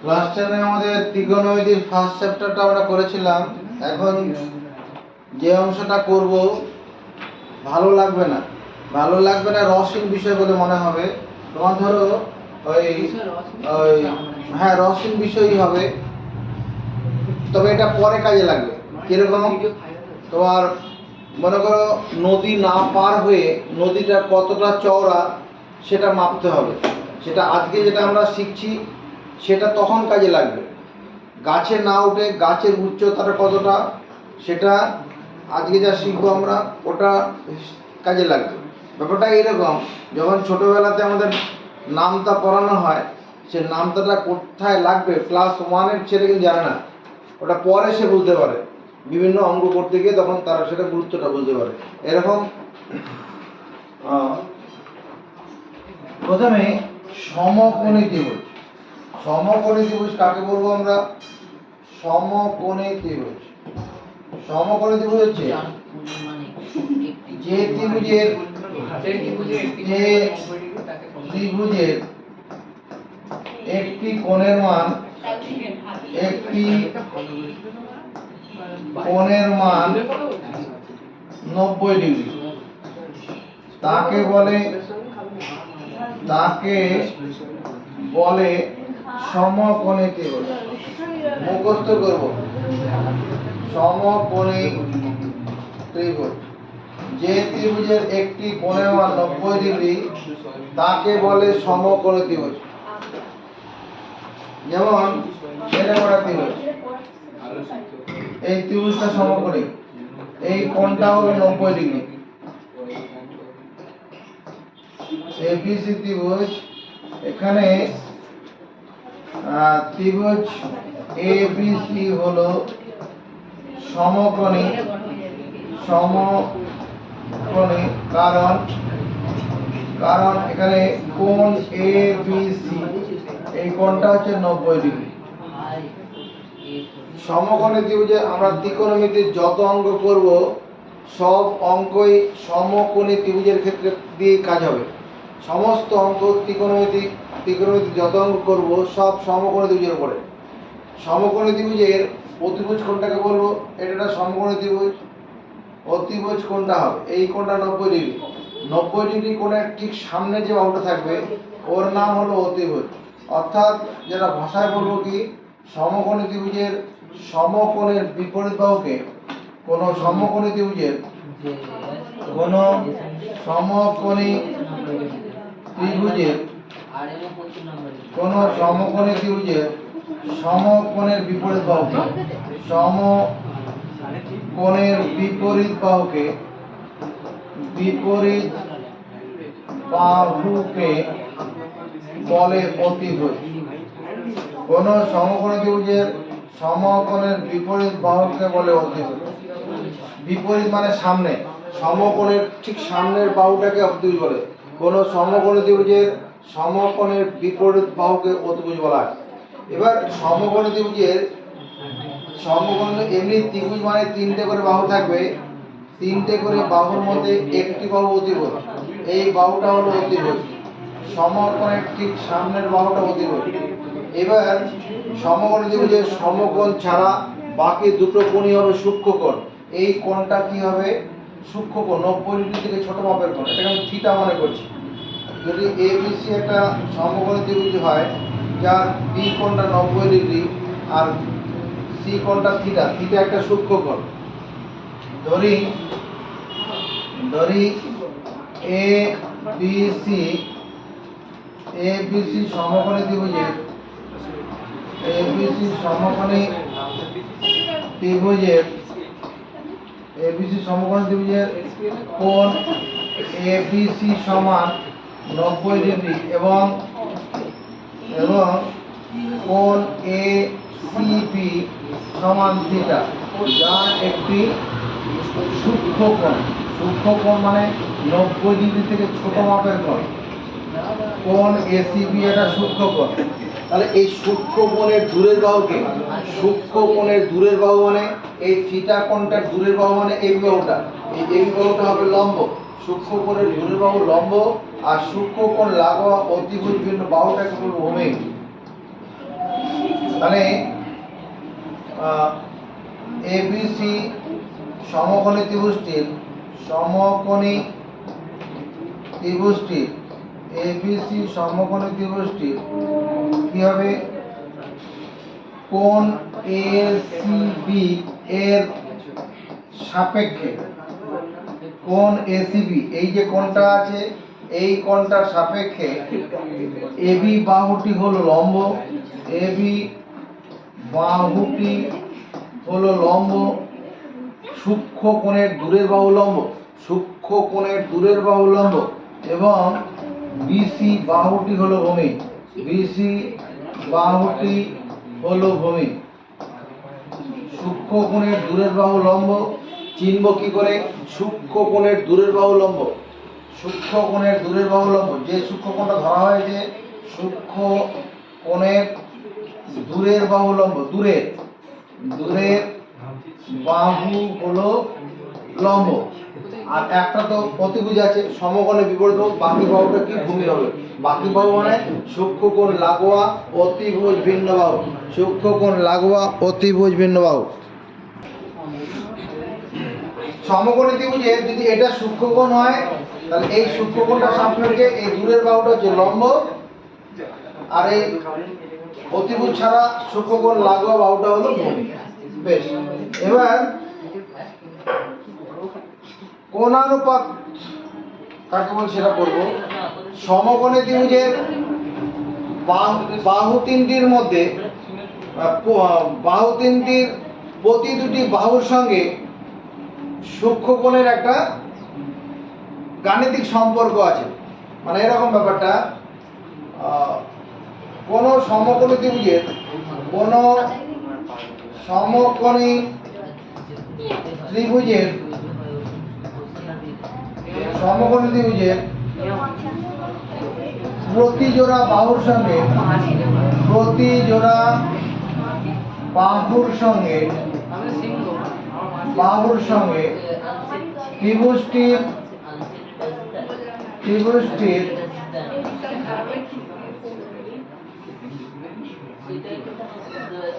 Class 10 আমাদের ত্রিকোণমিতির first চ্যাপ্টারটা আমরা করেছিলাম। এখন যে অংশটা করব ভালো লাগবে না, রসহীন বিষয় বলে মনে হবে। তোমার ধরো ওই ওই হ্যাঁ, রসহীন বিষয়ই হবে, তবে এটা পরে কাজে লাগবে। কিরকম? তোমার মনে করো নদী না পার হয়ে নদীটা কতটা চওড়া সেটা মাপতে হবে। সেটা আজকে যেটা আমরা শিখছি সেটা তখন কাজে লাগবে। গাছে না উঠে গাছের উচ্চতাটা কতটা সেটা আজকে যা শিখবো আমরা ওটা কাজে লাগবে। ব্যাপারটা এইরকম, যখন ছোটোবেলাতে আমাদের নামতা পড়ানো হয়, সে নামতাটা কোথায় লাগবে ক্লাস 1-এর ছেলে কিন্তু জানে না, ওটা পরে সে বুঝতে পারে। বিভিন্ন অঙ্ক করতে গিয়ে তখন তারা সেটা গুরুত্বটা বুঝতে পারে। এরকম প্রথমে সমকোণী ত্রিভুজ। সমকোণী ত্রিভুজ কাকে বলবো আমরা? সমকোণী ত্রিভুজ। সমকোণী ত্রিভুজ হচ্ছে যে ত্রিভুজের একটি কোণের মান 90 ডিগ্রি, তাকে বলে সমকোণী ত্রিভুজ। মুখস্থ করব, সমকোণী ত্রিভুজ। যে ত্রিভুজের একটি কোণের মান 90 ডিগ্রি তাকে বলে সমকোণী ত্রিভুজ। যেমন এটা করা ত্রিভুজ, এই ত্রিভুজটা সমকোণী, এই কোণটা হলো 90 ডিগ্রি। এবিসি ত্রিভুজ, এখানে ত্রিভুজ এবিসি হলো সমকোণী, কারণ এখানে কোণ এবিসি, এই কোণটা হচ্ছে 90 ডিগ্রি। সমকোণী ত্রিভুজে আমরা ত্রিকোণমিতির যত অঙ্ক করব সব অঙ্কই সমকোণী ত্রিভুজের ক্ষেত্রে দিয়ে কাজ হবে। সমস্ত অঙ্ক ত্রিকোণমিতি যত অঙ্ক করব সব সমকোণী ত্রিভুজের উপরে। সমকোণী ত্রিভুজের অতিভুজ কোণটাকে বলবো, এটা সমকোণী ত্রিভুজ। অতিভুজ কোণটা হবে এই কোণটা 90 ডিগ্রি। 90 ডিগ্রি কোণের ঠিক সামনে যে বাহুটা থাকবে ওর নাম হলো অতিভুজ। অর্থাৎ যেটা ভাষায় বলবো কি, সমকোণী ত্রিভুজের সমকোণের বিপরীত বাহুকে কোনো সমকোণী ত্রিভুজের সমকোণের বিপরীত বাহুকে বলে অতিভুজ। কোন সমকোণী ত্রিভুজের সমকোণের বিপরীত বাহুকে বলে অতিভুজ। বিপরীত মানে সামনে, সমকোণের ঠিক সামনের বাহুটাকে অতিভুজ বলে। কোন সমকোণী ত্রিভুজের সমকোণের বিপরীত বাহুকে অতিভুজ বলা হয়। এবার সমকোণী ত্রিভুজের এমনি ত্রিভুজ মানে 3টে করে বাহু থাকবে, 3টে করে বাহুর মধ্যে একটি বাহু অতিভুজ, এই বাহুটা হলো অতিভুজ। সমকোণের ঠিক সামনের বাহুটা অতিভুজ। এবার সমকোণী ত্রিভুজের সমকোণ ছাড়া বাকি দুটো কোণই হবে সূক্ষ্মকোণ। এই কোণটা কি হবে? সূক্ষ্মকোণ, 90 ডিগ্রি থেকে ছোট মাপের কোণ। এটাকে আমি থিটা মনে করছি। যদি এবিসি একটা সমকোণী ত্রিভুজ হয় যার বি কোণটা 90 ডিগ্রি আর সি কোণটা থিটা, থিটা একটা সূক্ষ্মকোণ। ধরি এবিসি সমকোণী ত্রিভুজের কোণ এবিসি সমান 90 ডিগ্রি এবং কোণ এসিবি সমান থিটা, যা একটি সূক্ষ্মকোণ। সূক্ষ্মকোণ মানে 90 ডিগ্রি থেকে ছোট মাপের কোণ। কোণ এসিবি এটা সূক্ষ্মকোণ। তাহলে এই সূক্ষ্মকোণের দূরের বাহু মানে এই থিটা কোণটার দূরের বাহু মানে এই বাহুটা, এই বাহুটা হবে লম্ব। সূক্ষ্মকোণের দূরের বাহু লম্ব আর সূক্ষ্মকোণ লাগোয়া অতিভুজ ভিন্ন বাহুটাকে বলবো ভূমি। তাহলে এবিসি সমকোণী ত্রিভুজটির এবিসি সমকোণী ত্রিভুজটির কি হবে, কোণ এসিবি এর সাপেক্ষে, কোণ এসিবি এই যে কোণটা আছে এই কোণটার সাপেক্ষে এবি বাহুটি হলো লম্ব, এবি বাহুটি হলো লম্ব, সূক্ষ্ম কোণের দূরের বাহু লম্ব, সূক্ষ্ম কোণের দূরের বাহু লম্ব, এবং বিসি বাহুটি হলো ভূমি, বিসি বাহুটি হলো ভূমি। সূক্ষ্ম কোণের দূরের বাহু লম্ব চিনব কি করে, সূক্ষ্ম কোণের দূরের বাহু লম্ব, সূক্ষ্ম কোণের দূরের বাহু লম্ব, যে সূক্ষ্ম কোণটা ধরা হয়েছে সূক্ষ্ম কোণের দূরের বাহু লম্ব, দূরের বাহু হলো লম্ব। আর একটা তো অতিভুজ আছে সমকোণে বিপরীত বাহু, বাকি বাহুটা কি ভূমি হবে, বাকি বাহু মানে সূক্ষ্ম কোণ লাগোয়া অতিভুজ ভিন্ন বাহু, সূক্ষ্ম কোণ লাগোয়া অতিভুজ ভিন্ন বাহু। সমকোণী ত্রিভুজের যদি এটা সূক্ষ্মকোণ হয় তাহলে এই সূক্ষ্মকোণটার সাপেক্ষে এই দূরের বাহুটা হচ্ছে লম্ব, আর এই অতিভুজ ছাড়া সূক্ষ্মকোণ লাগোয়া বাহুটা হলো ভূমি। বেশ, এবার কোণানুপাত কাকে বল সেটা করব। সমকোণী ত্রিভুজের বাহু তিনটির মধ্যে বাহু তিনটির প্রতি দুটি বাহুর সঙ্গে সূক্ষ্মকোণের একটা গাণিতিক সম্পর্ক আছে। মানে এরকম ব্যাপারটা, কোন সমকোণী ত্রিভুজের প্রতি জোড়া বাহুর সঙ্গে ত্রিভুজটির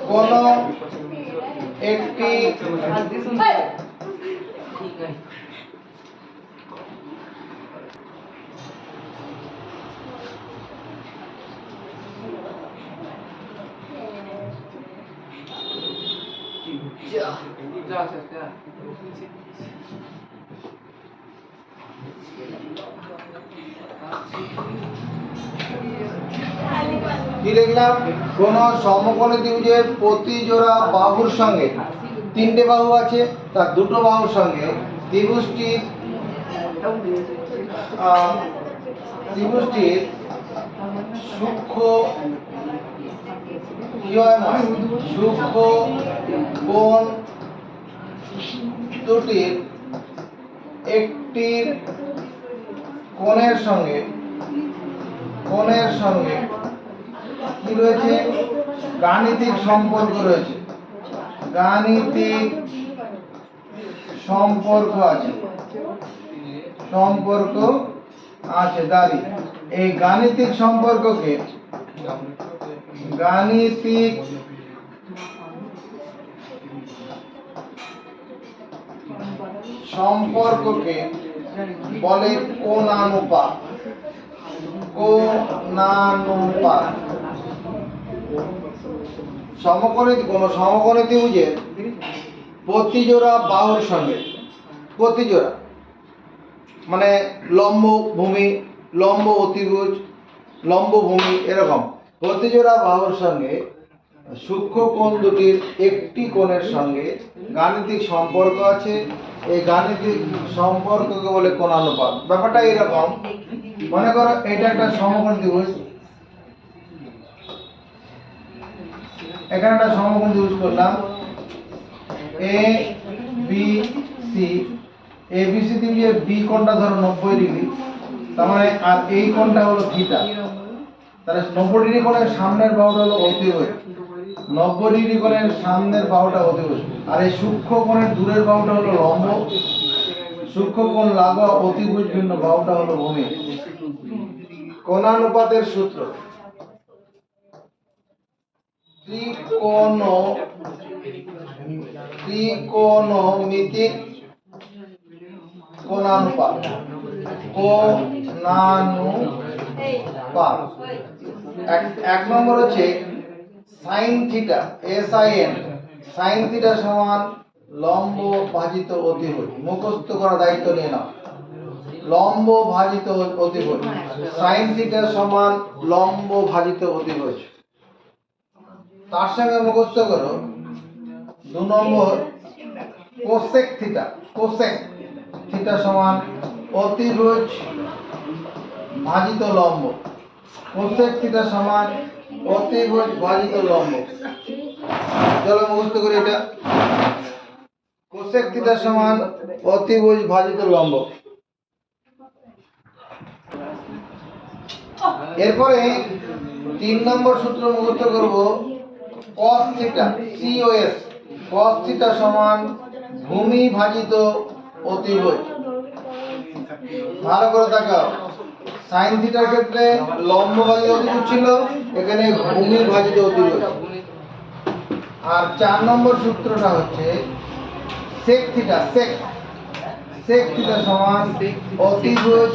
কোন একটি কি লিখলাম, কোন সমকোণী ত্রিভুজের প্রতি জোড়া বাহুর সঙ্গে, তিনটে বাহু আছে তার দুটো বাহুর সঙ্গে ত্রিভুজটির সূক্ষ্ম কোণ দুটির একটির কোণের সঙ্গে কি রয়েছে, গাণিতিক সম্পর্ক রয়েছে, গাণিতিক সম্পর্ক আছে দাঁড়ি। এই গাণিতিক সম্পর্ককে বলে কোণানুপাত। কোন সমকোণী ত্রিভুজের প্রতি জোড়া বাহুর সঙ্গে, প্রতি জোড়া মানে লম্ব ভূমি, লম্ব অতিভুজ, লম্ব ভূমি, এরকম প্রতি জোড়া বাহুর সঙ্গে সূক্ষ্ম কোণ দুটির একটি কোণের সঙ্গে গাণিতিক সম্পর্ক আছে। এই গাণিতিক সম্পর্ককে বলে কোণানুপাত। ব্যাপারটা এরকম, মনে করো এটা একটা সমকোণ ত্রিভুজ, এখানে একটা সমকোণ ত্রিভুজ করলাম এ বি সি। এবিসি ত্রিভুজের বি কোণটা ধরো 90 ডিগ্রি, তার মানে আর এই কোণটা হলো থিটা, তাহলে 90 ডিগ্রি কোণের সামনের বাহুটা হলো অতিভুজ, 90 ডিগ্রি কোণের সামনের বাহুটা অতিভুজ, আর এই সূক্ষ্ম কোণের দূরের বাহুটা হলো লম্ব, সূক্ষ্ম কোণ লাগোয়া অতিভুজ ভিন্ন বাহুটা হলো ভূমি। কোণানুপাতের সূত্র, ত্রিকোণমিতিক কোণানুপাত। এক নম্বর হচ্ছে sine theta, SIN, sine theta সমান লম্ব ভাজিত অতিভুজ। মুখস্থ করার দায়িত্ব নিয়ে নাও। লম্ব ভাজিত অতিভুজ, সাইন থিটা সমান লম্ব ভাজিত অতিভুজ। তার সঙ্গে মুখস্থ করো 2 নম্বর কোসেক থিটা, কোসেক থিটা সমান অতিভুজ ভাজিত লম্ব। কোসেক থিটা সমান অতিভুজ ভাজিত লম্ব। চলো মুখস্থ করি এটা। কোসেক থিটা সমান অতিভুজ ভাজিত লম্ব। এরপরে 3 নম্বর সূত্র মুখস্থ করব cos theta, COS, cos theta সমান ভূমি ভাজিত অতিভুজ। ভালো করে তাকাও, সাইন থিটার ক্ষেত্রে লম্ব ভাজিত অতিভুজ ছিল, এখানে ভূমি ভাজিত অতিভুজ। আর 4 নম্বর সূত্রটা হচ্ছে sec থিটা, sec থিটা সমান অতিভুজ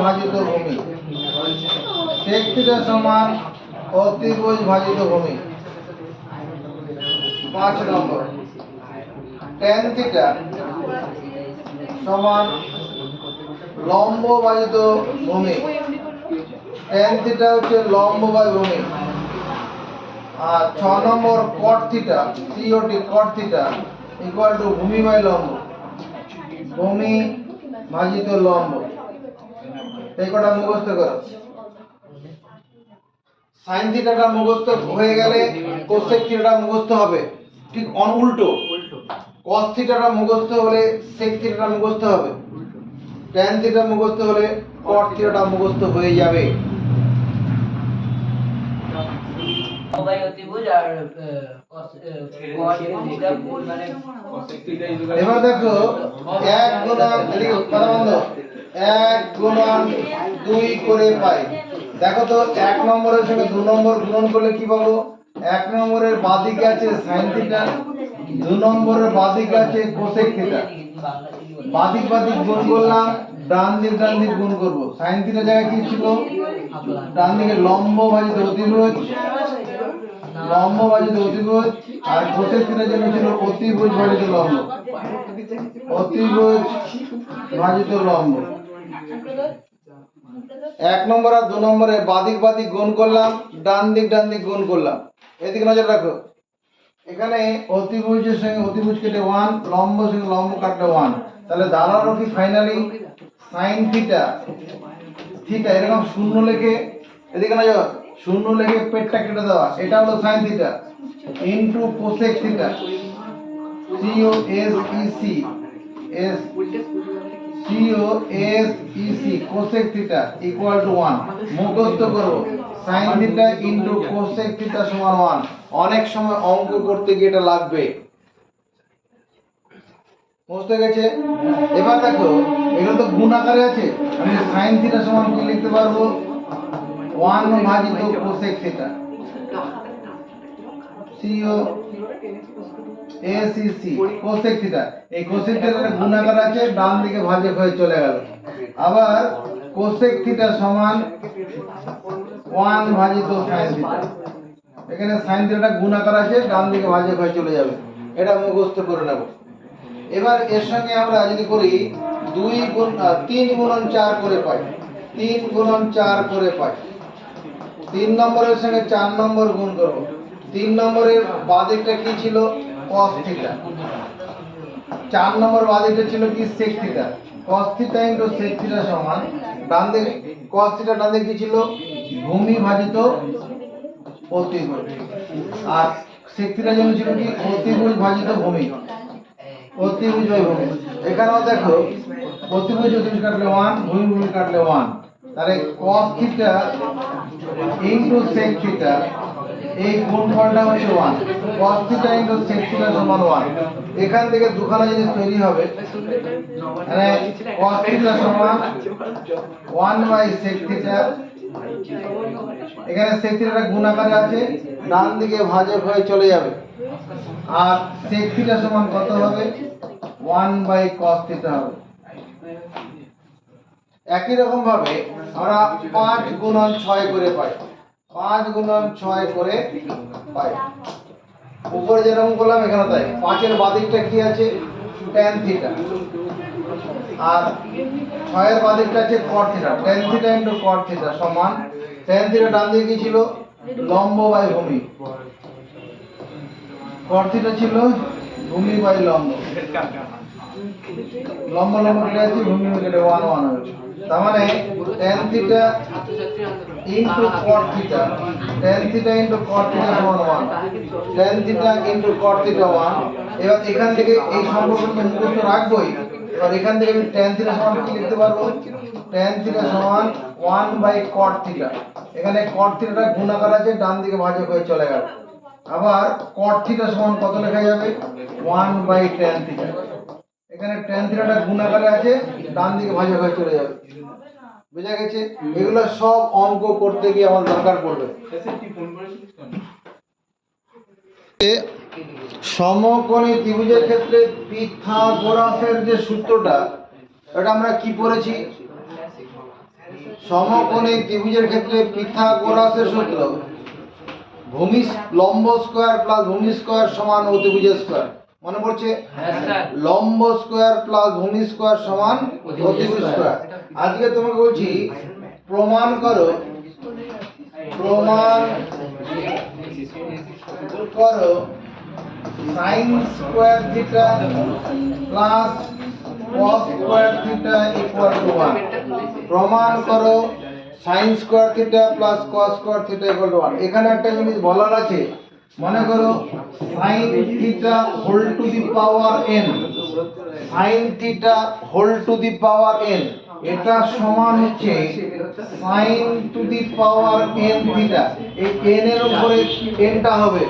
ভাজিত ভূমি। sec থিটা সমান অতিভুজ ভাজিত ভূমি। 5 নম্বর tan থিটা সমান লম্ব ভাজিত ভূমি। tan থিটা হচ্ছে লম্ব বাই ভূমি। আর 6 নম্বর cot theta, COT, cot theta equal two ভূমি বাই লম্ব, ভূমি ভাজিত লম্ব। এই কটা মুখস্থ করো। সাইন থিটাটা মুখস্থ হয়ে গেলে কোসেক থিটাটা মুখস্থ হবে, ঠিক উল্টো। cos থিটাটা মুখস্থ হলে sec থিটাটা মুখস্থ হবে, tan থিটা মুখস্থ হলে cot থিটাটা মুখস্থ হয়ে যাবে। এবার দেখো 1 গুণন, এদিকে কথা বন্ধ, 1 গুণন 2 করে পাই। দেখো তো 1 নম্বরের সঙ্গে 2 নম্বর গুণন করলে কি পাবো? 1 নম্বরের বাঁদিকে আছে সাইন থিটা, 2 নম্বরের বাঁদিকে আছে কোসেক থিটা। বাঁদিক গুণ করলাম, ডান দিক গুণ করব। সাইন থিটার জায়গায় কি ছিল? ডান দিকে লম্ব ভাজিত অতিভুজ, আর কোসেক থিটার জন্য ছিল অতিভুজ ভাজিত লম্ব, অতিভুজ ভাজিত লম্ব। 1 নম্বর আর 2 নম্বরে বাদিক গুণ করলাম, ডান দিক গুণ করলাম। এদিকে নজর রাখো, এখানে অতিভুজের সঙ্গে অতিভুজ কেটে 1, লম্ব সঙ্গে লম্ব কাটলে 1, তাহলে দাঁড়ালো কি ফাইনালি সাইন থিটা, এরকম শূন্য লিখে, এদিকে নজর, শূন্য লিখে পেটটা কেটে দেওয়া, এটা হলো sine theta into cosec theta, COSEC, cosec theta equal to 1। মুখস্থ করব, sine theta into cosec theta সমান 1। অনেক সময় অঙ্ক করতে গিয়ে এটা লাগবে। বুঝতে গেছে? এবার দেখো এগুলো তো গুণ আকারে আছে, আমি সাইন থিটা সমান কি লিখতে পারবো? 1 ভাজিত cosec theta, COSEC, cosec theta. এই কোসেক থিটার গুণ আকার আছে, ডান দিকে ভাজক হয়ে চলে গেল। আবার কোসেক থিটা সমান 1 ভাজিত সাইন থিটা, এখানে সাইন থিটাটা গুণ আকার আছে, ডান দিকে ভাজক হয়ে চলে যাবে। এটা মুখস্থ করে নেব। এবার এর সঙ্গে আমরা যদি করি 3 গুণন 4 করে পাই, 3 গুণন 4 করে পাই। 3 নম্বরের সঙ্গে 4 নম্বর গুণ করব। 3 নম্বরের বাঁদিকটা কি ছিল? cos theta. 4 নম্বর বাঁদিকটা ছিল কি? sec theta. cos theta into sec theta সমান, ডান দিকে cos থিটা, ডান দিকে কি ছিল? ভূমি ভাজিত অতিভুজ। আর sec থিটার জন্য ছিল কি? অতিভুজ ভাজিত ভূমি, অতিভুজ বাই ভূমি। এখানেও দেখো অতিভুজ কাটলে 1, ভূমি কাটলে 1, তাহলে cos theta into sec theta, এই গুণফলটা হচ্ছে 1। cos theta into sec theta সমান 1। এখান থেকে দুখানা জিনিস তৈরি হবে, মানে cos থিটা সমান 1 বাই sec থিটা, এখানে sec থিটাটা গুণ আকারে আছে, ডান দিকে ভাজক হয়ে চলে যাবে। আর sec থিটা সমান কত হবে? 1/cos থিটা হবে। একই রকম ভাবে আমরা 5 গুণন 6 করে পাই, 5 গুণন 6 করে পাই। উপরে যেরকম করলাম এখানে তাই। 5 এর বাদিকটা কি আছে? tan theta. আর 6 এর বাদিকটা আছে cot theta. tan theta into cot theta সমান, tan থিটা ডান দিকে কি ছিল? লম্ব বাই ভূমি। cot থিটা ছিল ভূমি বাই লম্ব। লম্ব লম্ব কেটে আছে, ভূমি কেটে 1 1 হচ্ছে। তার মানে tan theta into cot theta, tan theta into cot theta সমান 1, tan theta into cot theta 1। এবার এখান থেকে এই সম্পর্কটা মুখস্থ রাখবোই। এবার এখান থেকে আমি tan থিটা সমান কি লিখতে পারবো? tan থিটা সমান 1/cot থিটা। এখানে cot থিটাটা গুণ আকার আছে, ডান দিকে ভাজক হয়ে চলে গেল। আবার cot থিটা সমান কত লেখা যাবে? 1/tan theta. এখানে tan থিটাটা গুণ আকারে আছে, ডান দিকে ভাজক হয়ে চলে যাবে। বুঝা গেছে? এগুলো সব অঙ্ক করতে গিয়ে আমার দরকার পড়বে। সমকোণী ত্রিভুজের ক্ষেত্রে পিথাগোরাসের যে সূত্রটা, এটা আমরা কি পড়েছি? সমকোণী ত্রিভুজের ক্ষেত্রে পিথাগোরাসের সূত্র ভূমি লম্ব স্কয়ার প্লাস ভূমি স্কয়ার সমান অতিভুজ স্কয়ার। মনে পড়ছে? লম্ব স্কয়ার প্লাস ভূমি স্কয়ার সমান অতিভুজ স্কয়ার। আজকে তোমাকে বলছি প্রমাণ করো, প্রমাণ করো sin square theta plus cos square theta equal to 1। প্রমাণ করো sin square theta plus cos square theta equal to 1। এখানে একটা জিনিস বলার আছে, মনে করো sin theta whole to the power n, sin theta whole to the power n, এটা সমান হচ্ছে sin to the power n theta. এই n এর উপরে n টা হবে,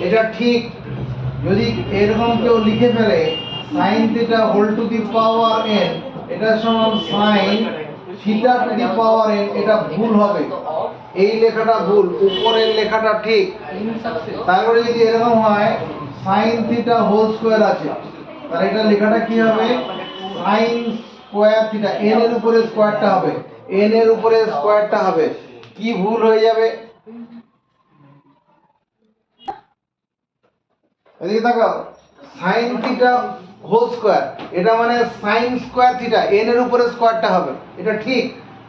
এটা ঠিক। যদি এরকম কেউ লিখে ফেলে sin theta whole to the power n, এটা সমান sin theta to the power n, এটা ভুল হবে। এই লেখাটা ভুল, উপরের লেখাটা ঠিক। তারপরে যদি এরকম হয় sin থিটা হোল স্কয়ার আছে, তাহলে এটা লেখাটা কি হবে? sin স্কয়ার থিটা, n এর উপরে স্কয়ারটা হবে, n এর উপরে স্কয়ারটা হবে। কি ভুল হয়ে যাবে? এদিকে তাকাও, sin থিটা হোল স্কয়ার, এটা মানে sin স্কয়ার থিটা, n এর উপরে স্কয়ারটা হবে, এটা ঠিক।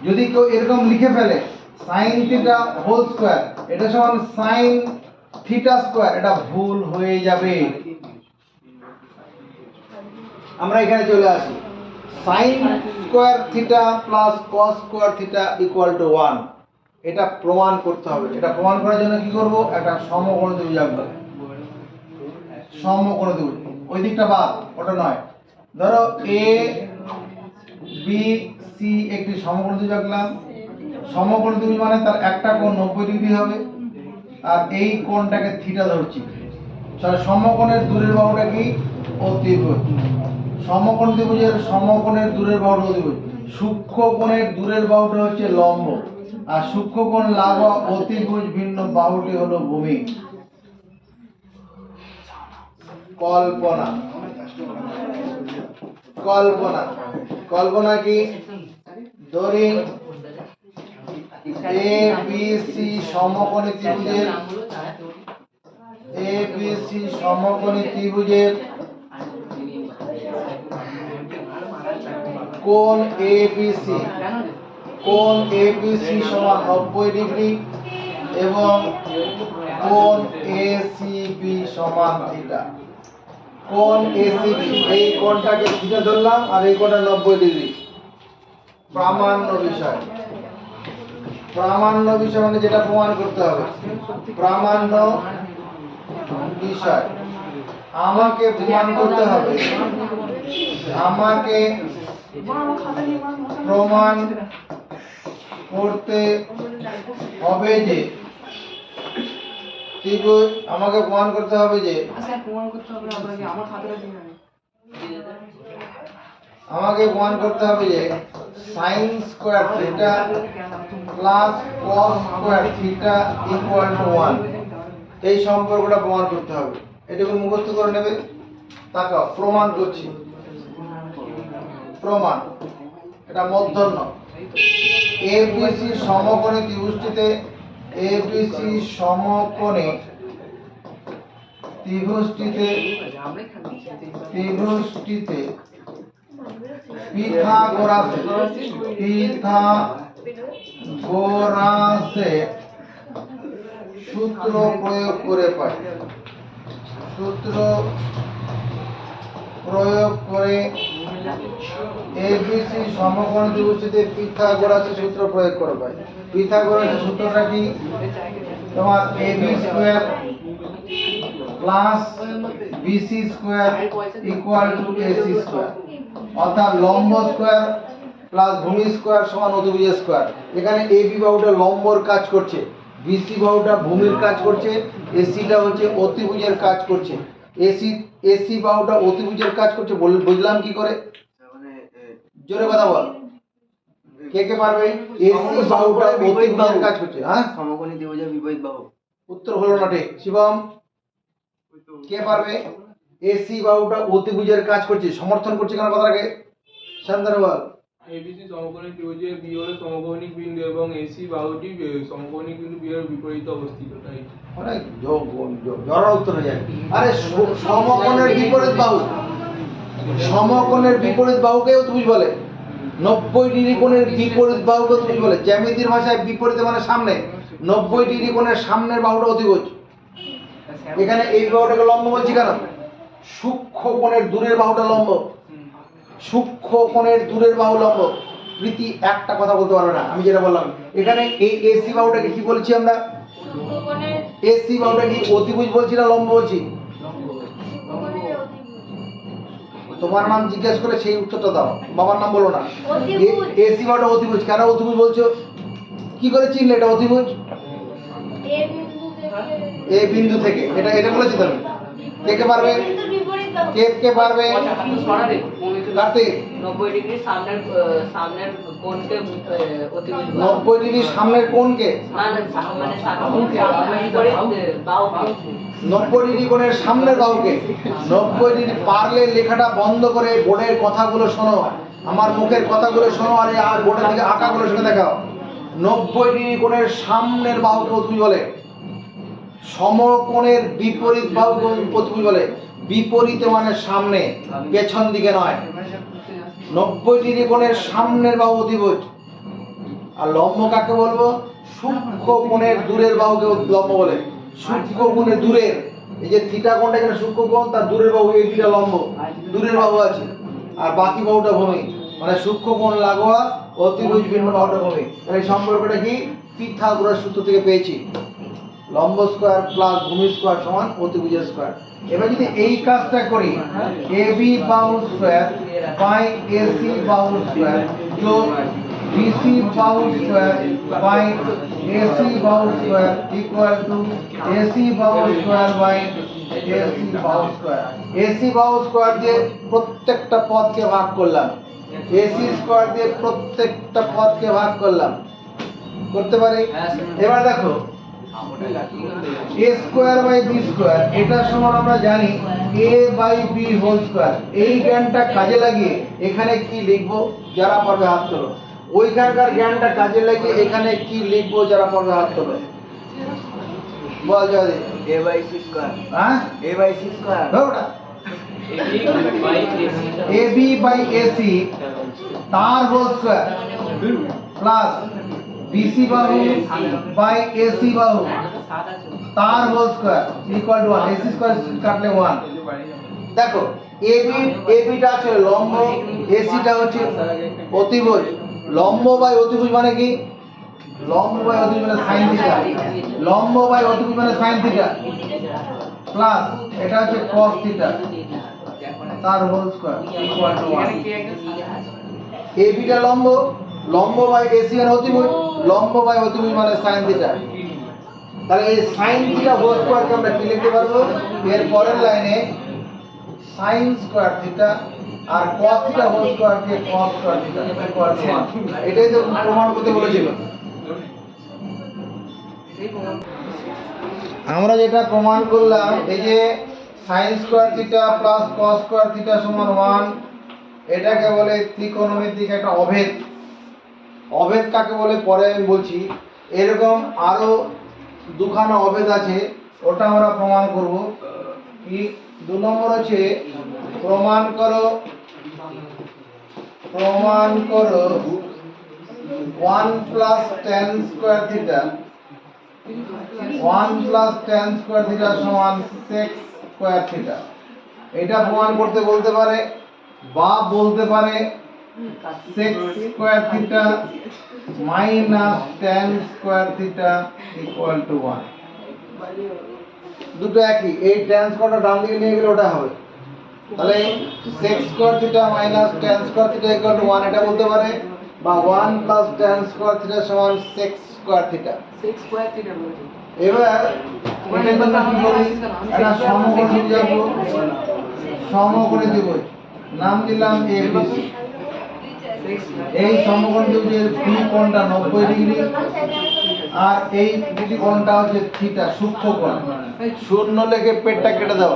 যদি কেউ এরকম লিখে ফেলে sin থিটা হোল স্কয়ার, এটা সমান sin থিটা স্কয়ার, এটা ভুল হয়ে যাবে। আমরা এখানে চলে আসি, sin square theta plus cos square theta equal to 1। এটা প্রমাণ করতে হবে। এটা প্রমাণ করার জন্য কি করব? একটা সমকোণ ত্রিভুজ আঁকবো। সমকোণ ত্রিভুজ, ওই দিকটা বাদ, ওটা নয়। ধরো এ বি সি একটি সমকোণ ত্রিভুজ আঁকলাম। সমকোণ ত্রিভুজ মানে তার একটা কোণ 90 ডিগ্রি হবে, আর এই কোণটাকে থিটা ধরছি। তাহলে সমকোণের দূরের বাহুটা কি? অতিভুজ। সমকোণ ত্রিভুজের সমকোণের দূরের বাহুটা অতিভুজ। সূক্ষ্ম কোণের দূরের বাহুটা হচ্ছে লম্ব, আর সূক্ষ্ম কোণ লাগোয়া অতিভুজ ভিন্ন বাহুটি হলো ভূমি। কল্পনা, কল্পনা, কল্পনা কি? ধরি এ বি সি সমকোণী ত্রিভুজের, এ বি সি সমকোণী ত্রিভুজের কোণ এ বি সি, কোণ এ বি সি সমান 90 ডিগ্রি এবং কোণ এ সি বি সমান থিটা। কোণ এ সি বি, এই কোণটাকে থিটা ধরলাম আর এই কোণটা 90 ডিগ্রি। প্রামাণ্য বিষয়, প্রামাণ্য বিষয় মানে যেটা প্রমাণ করতে হবে, প্রামাণ্য বিষয়। আমাকে প্রমাণ করতে হবে, আমাকে প্রমাণ করতে হবে যে ত্রিভুজ, আমাকে প্রমাণ করতে হবে যে, আমাকে প্রমাণ করতে হবে যে sin square theta plus cos square theta equal to 1। এই সম্পর্কটা প্রমাণ করতে হবে। এটাকে মুখস্থ করে নেবে। তাকাও, প্রমাণ করছি। প্রমাণ, এটা মূর্ধন্য। এবিসি সমকোণী ত্রিভুজটিতে এবিসি সমকোণী ত্রিভুজটিতে পিথাগোরাসের সূত্র প্রয়োগ করে পাই। সূত্র প্রয়োগ করে এবিসি সমকোণী ত্রিভুজটিতে পিথাগোরাসের সূত্র প্রয়োগ করে পাই। পিথাগোরাসের সূত্রটা কি? তোমার AB square plus BC square equal to AC square, অর্থাৎ লম্ব স্কয়ার প্লাস ভূমি স্কয়ার সমান অতিভুজ স্কয়ার। এখানে এবি বাহুটা লম্বর কাজ করছে, বিসি বাহুটা ভূমির কাজ করছে, এসিটা হচ্ছে অতিভুজের কাজ করছে। এসি বাহুটা অতিভুজের কাজ করছে, বুঝলাম কি করে? জোরে কথা বল, কে কে পারবে? এসি বাহুটা অতিভুজের কাজ করছে। হ্যাঁ, সমকোণী ত্রিভুজের বিপরীত বাহু। উত্তর হলো না ঠিক। শিবম, কে পারবে? এসি বাহুটা অতিভুজের কাজ করছে, সমর্থন করছে কেন কথাটাকে? শান্তনু বল। এবিসি সমকোণী ত্রিভুজের বি হলো সমকৌণিক বিন্দু এবং এসি বাহুটি সমকৌণিক বিন্দু বি এর বিপরীতে অবস্থিত। তাই অনেক জড়ার উত্তর হয়ে যায়। আরে সমকোণের বিপরীত বাহু, সমকোণের বিপরীত বাহুকে অতিভুজ বলে। 90 ডিগ্রি কোণের বিপরীত বাহুকে অতিভুজ বলে। জ্যামিতির ভাষায় বিপরীত মানে সামনে। 90 ডিগ্রি কোণের সামনের বাহুটা অতিভুজ। এখানে এই বাহুটাকে লম্ব বলছি কেন? সূক্ষ্ম কোণের দূরের বাহুটা লম্ব। সূক্ষ্ম কোণের দূরের বাহু লম্ব। প্রীতি একটা কথা বলতে পারবে না, আমি যেটা বললাম। এখানে এই এসি বাহুটাকে কি বলছি আমরা? এসি বাহুটা কি অতিভুজ বলছি না লম্ব বলছি? তোমার নাম জিজ্ঞেস করে সেই উত্তরটা দাও, বাবার নাম বলো না। এসি বাহুটা অতিভুজ। কেন অতিভুজ বলছো? কি করে চিনলে এটা অতিভুজ? এ বিন্দু থেকে। এটা এটা বলেছি তুমি। কে কে পারবে? কে কে পারবে? কার্তিক, 90 ডিগ্রি সামনের কোণকে অতিভুজ। 90 ডিগ্রি সামনের কোণকে, মানে বাহু। 90 ডিগ্রি কোণের সামনের বাহুকে। 90 ডিগ্রি পারলে লেখাটা বন্ধ করে বোর্ডের কথাগুলো শোনো, আমার মুখের কথাগুলো শোনো, আর বোর্ডের দিকে আঁকাগুলো শুনে দেখাও। 90 ডিগ্রি কোণের সামনের বাহুকে অতিভুজ বলে। সমকোণের বিপরীত বাহুকে অতিভুজ বলে। বিপরীতে মানে সামনে, পেছন দিকে নয়। 90 ডিগ্রি কোণের সামনের বাহু অতিভুজ। আর লম্ব কাকে বলবো? সূক্ষ্ম কোণের দূরের বাহুকে লম্ব বলে। সূক্ষ্ম কোণের দূরের, এই যে থিটা কোণটা এখানে সূক্ষ্ম কোণ, তার দূরের বাহু এই দুটা লম্ব, দূরের বাহু আছে, আর বাকি বাহুটা ভূমি। মানে সূক্ষ্ম কোণ লাগোয়া অতিভুজ ভিন্ন বাহুটা ভূমি। এই সম্পর্কটা কি? পিথাগোরাস সূত্র থেকে পেয়েছি। লম্ব স্কয়ার প্লাস ভূমি স্কয়ার সমান অতিভুজ স্কয়ার। এবার যদি এই কাজটা করি, এবি বাহু স্কয়ার বাই এসি বাহু স্কয়ার যোগ বিসি বাহু স্কয়ার বাই এসি বাহু স্কয়ার ইকুয়াল টু এসি বাহু স্কয়ার বাই এসি বাহু স্কয়ার। এসি বাহু স্কয়ার দিয়ে প্রত্যেকটা পদকে ভাগ করলাম, এসি স্কয়ার দিয়ে প্রত্যেকটা পদকে ভাগ করলাম। করতে পারি? এবার দেখো, a square by b square এটা সমান আমরা জানি a by b whole square. এই জ্ঞানটা কাজে লাগিয়ে এখানে কি লিখবো যারা পারবে হাত তোলো। ওইখানকার জ্ঞানটা কাজে লাগিয়ে এখানে কি লিখবো যারা পারবে হাত তোলো। বল Joy, a by c square. হ্যাঁ, a বাই c স্কয়ার। ওটা ab বাই ac তার হোল স্কয়ার প্লাস BC বাহু বাই AC বাহু তার whole square equal to 1। AC square কাটলে 1। দেখো, ABটা আছে লম্ব, ACটা হচ্ছে অতিভুজ। লম্ব বাই অতিভুজ মানে কি? লম্ব বাই অতিভুজ মানে sin থিটা। লম্ব বাই অতিভুজ মানে sin থিটা প্লাস এটা হচ্ছে cos থিটা তার হোল স্কয়ার ইকুয়াল টু 1। ABটা লম্ব, লম্ব বাই AC মানে অতিভুজ, লম্ব বাই অতিভুজ মানে sin থিটা। তাহলে এই sin থিটা হোল স্কয়ারকে আমরা কি লিখতে পারবো? এর পরের লাইনে sin স্কয়ার থিটা আর cos থিটা হোল স্কয়ারকে cos square theta equal to 1। এটাই তো প্রমাণ করতে বলেছিল। আমরা যেটা প্রমাণ করলাম, এই যে sin square theta plus cos square theta সমান 1, এটাকে বলে ত্রিকোণমিতিক একটা অভেদ। অভেদ কাকে বলে পরে আমি বলছি। এরকম আরো দুখানা অভেদ আছে, ওটা আমরা প্রমাণ করব। কি 2 নম্বর হচ্ছে প্রমাণ করো 1 plus tan square theta 1 plus tan square theta সমান sec স্কয়ার থিটা। এটা প্রমাণ করতে বলতে পারে বা বলতে পারে sec square theta minus tan square theta equal to 1। দুটো একই, এই tan স্কয়ারটা ডান দিকে নিয়ে গেলে ওটা হবে। তাহলে sec square theta minus tan square theta equal to 1 এটা বলতে পারে, বা 1 প্লাস tan স্কয়ার থিটা সমান sec স্কয়ার থিটা। এবার এটার জন্য কি করি, একটা সমকোণ বুঝাবো, সমকোণী ত্রিভুজ নাম দিলাম ABC। এই সমকোণ ত্রিভুজের বি কোণটা 90 ডিগ্রি আর এই দুটি কোণটা হচ্ছে থিটা, সূক্ষ্ম কোণ। শূন্য লেখে পেটটা কেটে দাও।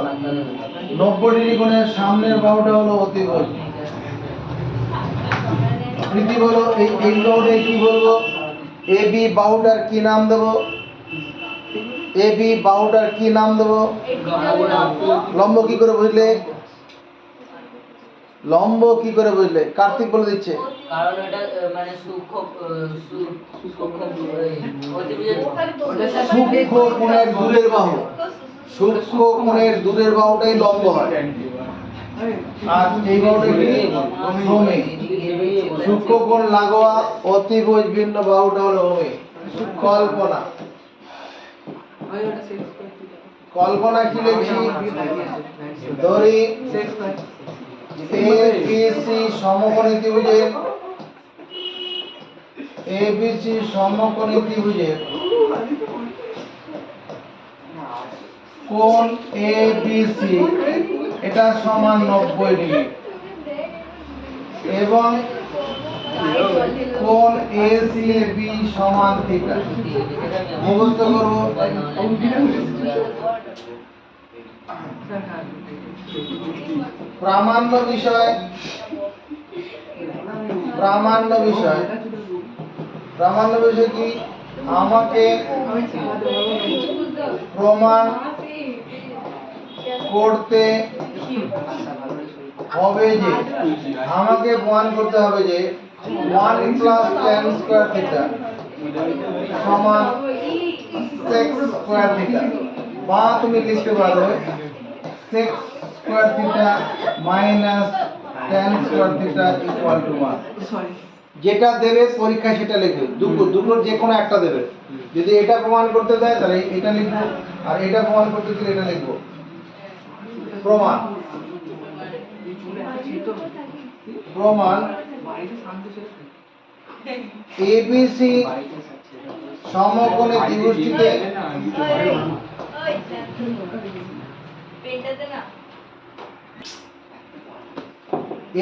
90 ডিগ্রি কোণের সামনের বাহুটা হলো অতিভুজ। প্রীতি বলো এই লোডে কি বলবো, AB বাহুটার কি নাম দেব, AB বাহুটার কি নাম দেব? লম্ব কি করে বুঝলে? লম্ব কি করে বুঝলে? কার্তিক বলে দিচ্ছে। কারণ এটা মানে সূক্ষ্ম সূক্ষ্ম কোণের দূরের বাহু, সূক্ষ্ম কোণের দূরের বাহুটাই লম্ব হয়। আর এই বাহুটা কি ভূমি। সূক্ষ্ম কোণ লাগোয়া অতিভুজ ভিন্ন বাহুটা হলো ভূমি। কল্পনা, কল্পনা কি লিখছি, ধরি ABC সমকোণী ত্রিভুজের ABC সমকোণী ত্রিভুজের কোণ ABC এটা সমান 90 ডিগ্রি এবং কোণ ACB সমান থিটা। মুখস্থ করব। প্রামাণ্য বিষয়, প্রামাণ্য বিষয়, প্রামাণ্য বিষয় কি, আমাকে প্রমাণ করতে হবে যে, আমাকে প্রমাণ করতে হবে যে 1 প্লাস tan স্কয়ার থিটা সমান sec স্কয়ার থিটা, বা তুমি লিখতে পারো sec square theta minus tan square theta equal to 1। যেটা দেবে পরীক্ষায় সেটা লিখবে, দুটোর যে কোনো একটা দেবে। যদি এটা প্রমাণ করতে দেয় তাহলে এটা লিখবো, আর এটা প্রমাণ করতে দিলে এটা লিখবো। প্রমাণ, প্রমাণ ABC সমকোণী ত্রিভুজটিতে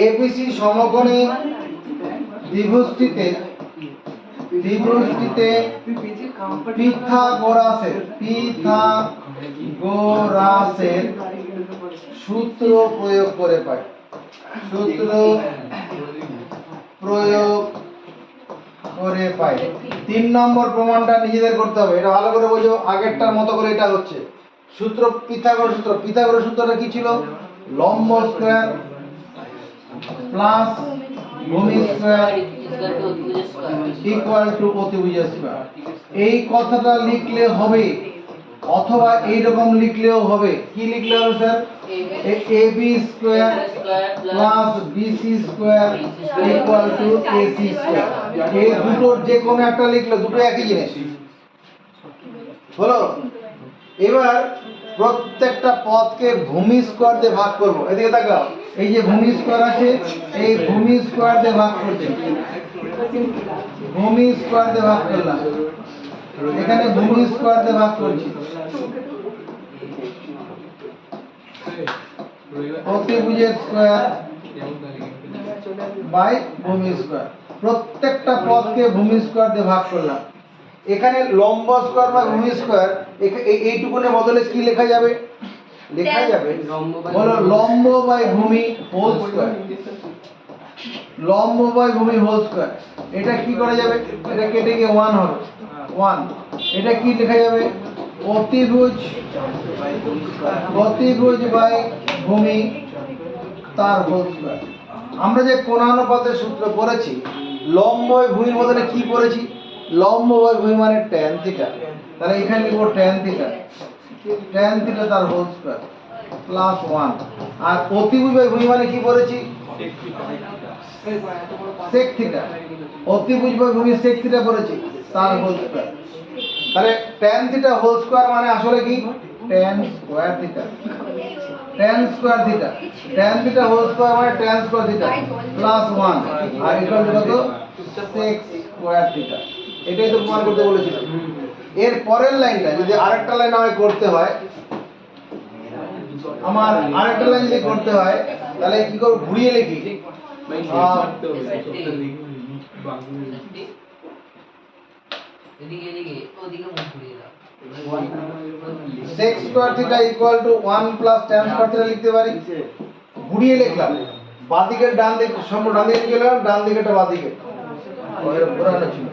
ABC সমকোণী ত্রিভুজটিতে পিথাগোরাসের সূত্র প্রয়োগ করে পাই, সূত্র প্রয়োগ করে পাই। 3 নম্বর প্রমাণটা নিজেদের করতে হবে, এটা ভালো করে বোঝো। আগেরটার মতো করে এটা হচ্ছে সূত্র, পিথাগোরাস সূত্র। পিথাগোরাস সূত্রটা কি ছিল? লম্ব স্কয়ার প্লাস ভূমি স্কয়ার ইকুয়াল টু অতিভুজ স্কয়ার। এই কথাটা লিখলে হবে, অথবা এইরকম লিখলেও হবে। কি লিখলে হবে sir? AB square plus BC square equal to AC square. এই দুটোর যে কোনো একটা লিখলে দুটো একই জিনিস হলো। এবার প্রত্যেকটা পদকে ভূমি স্কয়ার দিয়ে ভাগ করব। এদিকে তাকাও, এই যে ভূমি স্কয়ার আছে, এই ভূমি স্কয়ার দিয়ে ভাগ করছি, ভূমি স্কয়ার দিয়ে ভাগ করলাম, এখানে ভূমি স্কয়ার দিয়ে ভাগ করছি, অতিভুজের স্কয়ার বাই ভূমি স্কয়ার। প্রত্যেকটা পদকে ভূমি স্কয়ার দিয়ে ভাগ করলাম। এখানে লম্ব স্কয়ার বা ভূমি স্কয়ার এইটুকুনের বদলে কি লেখা যাবে? লেখা যাবে বলো লম্ব বাই ভূমি হোল স্কয়ার। লম্ব বাই ভূমি হোল স্কয়ার, এটা কি করা যাবে? এটা কেটে গিয়ে 1 হবে, 1। এটা কি লেখা যাবে? অতিভুজ বাই ভূমি তার হোল স্কয়ার। আমরা যে কোণানুপাতের সূত্র পড়েছি, লম্ব বাই ভূমির বদলে কি পড়েছি? লম্ব বাই ভূমি মানে tan থিটা, তাহলে এখানে লিখব tan থিটা, তার হোল স্কয়ার প্লাস 1। আর অতিভুজ বাই ভূমি মানে কি পড়েছি? sec theta. অতিভুজ বাই ভূমি sec থিটা পড়েছি, তার হোল স্কয়ার। তাহলে tan থিটা হোল স্কয়ার মানে আসলে কি? tan square theta, tan theta whole square মানে tan স্কয়ার থিটা প্লাস 1 আর ইকুয়াল টু কত? sec square theta. এটাই তো প্রমাণ করতে বলেছিলাম। এর পরের লাইনটা যদি আরেকটা লাইন আমায় করতে হয়, আমার আরেকটা লাইন যদি করতে হয়, তাহলে কি করব? ঘুরিয়ে লিখি। এদিকে এদিকে ওদিকে মুখ ঘুরিয়ে দাও। sec square theta equal to 1 plus tan square theta লিখতে পারি। ঘুরিয়ে লিখলাম, বাঁ দিকের ডান দিক সম্পূর্ণ ডান দিকে গেলাম, ডান দিকেটা বাঁ দিকে। ওই পুরানো ছিল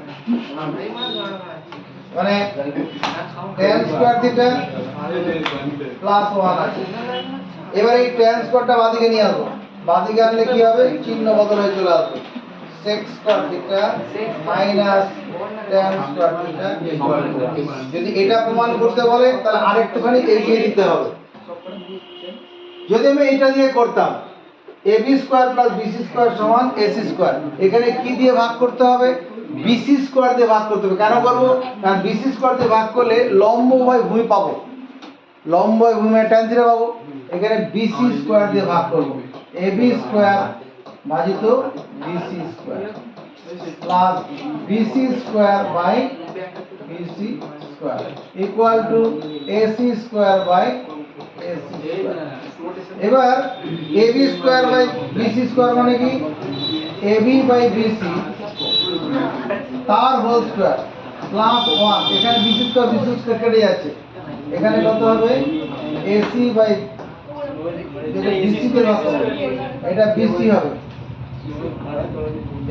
মানে tan স্কয়ার থিটা প্লাস 1 আছে। এবার এই tan স্কয়ারটা বাঁ দিকে নিয়ে আসবো, বাঁ দিকে আনলে কি হবে? চিহ্ন বদল হয়ে চলে আসবে। sec square theta minus tan square theta equal to 1। যদি এটা প্রমাণ করতে বলে তাহলে আরেকটুখানি এগিয়ে দিতে হবে। যদি আমি এটা দিয়ে করতাম ab square plus bc square সমান ac স্কয়ার, এখানে কি দিয়ে ভাগ করতে হবে? bc স্কয়ার দিয়ে ভাগ করতে হবে। কেন করব? কারণ bc স্কয়ার দিয়ে ভাগ করলে লম্ব বাই ভূমি পাবো, লম্ব বাই ভূমি tan থিটা পাবো। এখানে bc স্কয়ার দিয়ে ভাগ করব, ab স্কয়ার ভাজিত bc square plus bc square by bc square equal to ac square by ac square. এবার ab square by bc square মানে কি? ab বাই bc তার হোল স্কয়ার প্লাস 1। এখানে bc স্কয়ার কেটে যাচ্ছে, এখানে কত হবে? ac বাই যেটা bc কে ভাগ করব, এটা bc হবে,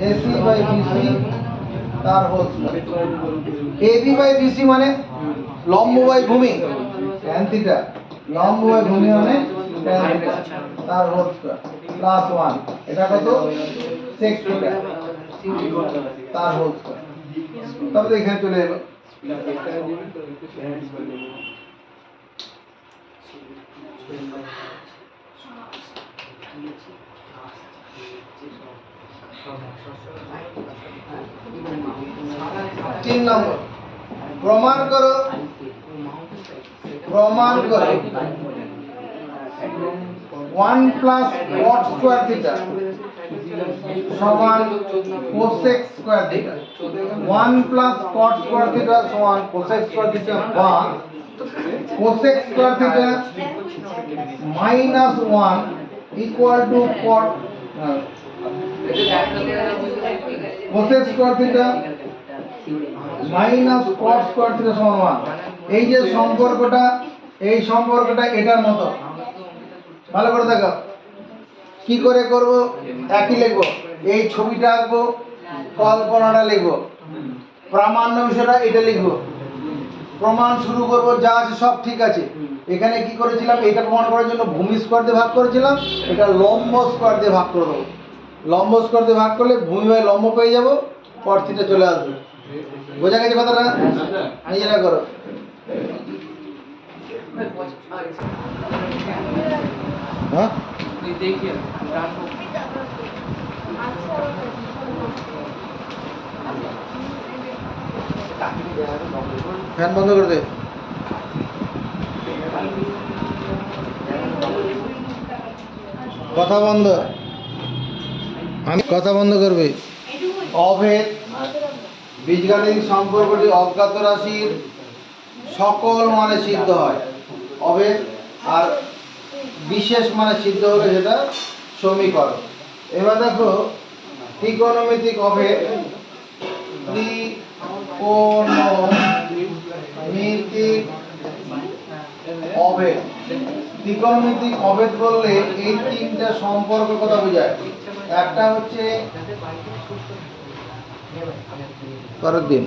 ac বাই bc তার whole square. ab by bc মানে লম্ব বাই ভূমি tan থিটা, লম্ব বাই ভূমি মানে tan থিটা তার হোল স্কয়ার প্লাস 1। এটা কত? sec থিটা তার হোল স্কয়ার। তাহলে এখানে চলে এলো। তিন নম্বর, প্রমাণ করো 1 প্লাস cot স্কয়ার থিটা সমান cosec square theta. 1 plus cot square theta সমান cosec স্কয়ার থিটা বা cosec square theta minus 1 equal to cot cosec square theta minus cot square theta সমান 1। এই যে সম্পর্কটা, এই সম্পর্কটা এটার মতো। ভালো করে দেখো কি করে করব। একই লিখব, এই ছবিটা আঁকবো, কল্পনাটা লিখব, প্রামাণ্য বিষয়টা এটা লিখব, প্রমাণ শুরু করব। যা আছে সব ঠিক আছে। এখানে কি করেছিলাম? এটা প্রমাণ করার জন্য ভূমি স্কয়ার দিয়ে ভাগ করেছিলাম, এটা লম্ব স্কয়ার দিয়ে ভাগ করে দেবো। লম্ব স্কয়ার দিয়ে ভাগ করলে ভূমি বাই লম্ব পেয়ে যাবো, cot থিটা চলে আসবে। বোঝা গেছে কথাটা? নিজেরা করো। হ্যাঁ ফ্যান বন্ধ করে দে। কথা বন্ধ, আমি কথা বন্ধ করবে। অভেদ বীজগাণিতিক সম্পর্কটি অজ্ঞাত রাশির সকল মানে সিদ্ধ হয়, অভেদ। আর বিশেষ মানে সিদ্ধ হলে সেটা সমীকরণ। এবার দেখো ত্রিকোণমিতিক অভেদ ত্রিকোণমিতিক অভেদ। ত্রিকোণমিতিক অভেদ বললে এই তিনটা সম্পর্ক কথা বোঝায়। একটা হচ্ছে পরের দিন